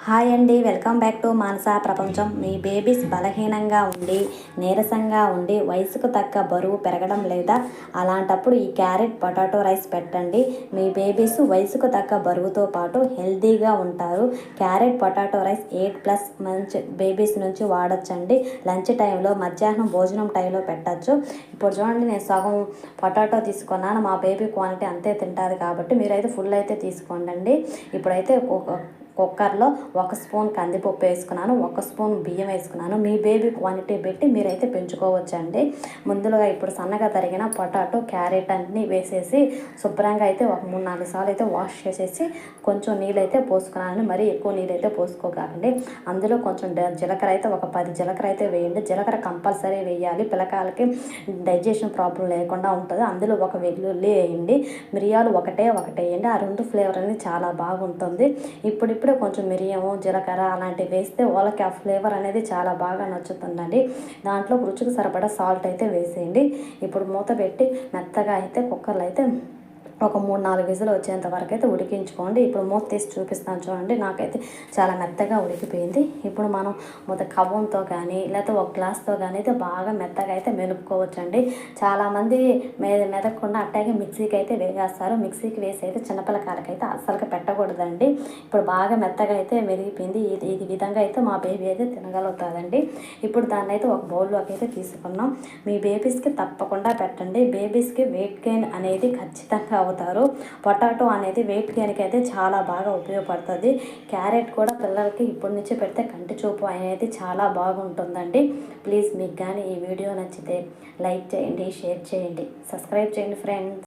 Hi అండి, welcome back to మానస ప్రపంచం. మీ babies బలహీనంగా ఉండి నీరసంగా ఉండి వయసుకు తగ్గ బరువు పెరగడం లేదా అలాంటప్పుడు ఈ క్యారెట్ పొటాటో రైస్ పెట్టండి. మీ బేబీస్ వయసుకు తగ్గ బరువుతో పాటు హెల్తీగా ఉంటారు. క్యారెట్ పొటాటో రైస్ 8+ మంచి బేబీస్ నుంచి వాడచ్చండి. లంచ్ టైంలో, మధ్యాహ్నం భోజనం టైంలో పెట్టచ్చు. ఇప్పుడు చూడండి, నేను సగం పొటాటో తీసుకున్నాను. మా బేబీ క్వాంటిటీ అంతే తింటుంది కాబట్టి మీరైతే ఫుల్ అయితే తీసుకోండి. ఇప్పుడైతే కుక్కర్లో 1 స్పూన్ కందిపప్పు వేసుకున్నాను, 1 స్పూన్ బియ్యం వేసుకున్నాను. మీ బేబీ క్వాంటిటీ పెట్టి మీరైతే పెంచుకోవచ్చండి. ముందుగా ఇప్పుడు సన్నగా తరిగిన పొటాటో, క్యారెట్ అన్నీ వేసేసి శుభ్రంగా అయితే ఒక 3-4 సార్లు అయితే వాష్ చేసేసి కొంచెం నీళ్ళైతే పోసుకున్నాను. మరీ ఎక్కువ నీళ్ళైతే పోసుకోకండి. అందులో కొంచెం జీలకర్ర అయితే ఒక 10 జీలకర్ర అయితే వేయండి. జీలకర్ర కంపల్సరీ వేయాలి, పిల్లకాయలకి డైజెషన్ ప్రాబ్లం లేకుండా ఉంటుంది. అందులో ఒక వెల్లుల్లి వేయండి, మిరియాలు ఒకటే వేయండి. ఆ 2 ఫ్లేవర్ అనేది చాలా బాగుంటుంది. ఇప్పుడిప్పుడే కొంచెం మిరియం, జీలకర్ర అలాంటివి వేస్తే వాళ్ళకి ఆ ఫ్లేవర్ అనేది చాలా బాగా నచ్చుతుందండి. దాంట్లో రుచికి సరిపడా సాల్ట్ అయితే వేసేయండి. ఇప్పుడు మూత పెట్టి మెత్తగా అయితే కుక్కర్లో అయితే ఒక 3-4 విజులు వచ్చేంత వరకు అయితే ఉడికించుకోండి. ఇప్పుడు మూత తీసి చూపిస్తాను చూడండి. నాకైతే చాలా మెత్తగా ఉడికిపోయింది. ఇప్పుడు మనం కవ్వంతో కానీ లేకపోతే ఒక గ్లాస్తో కానీ అయితే బాగా మెత్తగా అయితే మెలుపుకోవచ్చండి. చాలామంది మెదకుండా అట్టాగే మిక్సీకి అయితే వేసేస్తారు. మిక్సీకి వేసి అయితే చిన్నపిల్లకాయలకైతే అస్సలకి పెట్టకూడదండి. ఇప్పుడు బాగా మెత్తగా అయితే మెరిగిపోయింది. ఈ విధంగా అయితే మా బేబీ అయితే తినగలుగుతుందండి. ఇప్పుడు దాన్ని అయితే ఒక బౌల్లోకి అయితే తీసుకున్నాం. మీ బేబీస్కి తప్పకుండా పెట్టండి. బేబీస్కి వెయిట్ గెయిన్ అనేది ఖచ్చితంగా అవుతారు. పొటాటో అనేది వెయిట్ గెయిన్కి అయితే చాలా బాగా ఉపయోగపడుతుంది. క్యారెట్ కూడా పిల్లలకి ఇప్పటి నుంచి పెడితే కంటి చూపు అనేది చాలా బాగుంటుందండి. ప్లీజ్ మీకు కానీ ఈ వీడియో నచ్చితే లైక్ చేయండి, షేర్ చేయండి, సబ్స్క్రైబ్ చేయండి ఫ్రెండ్స్.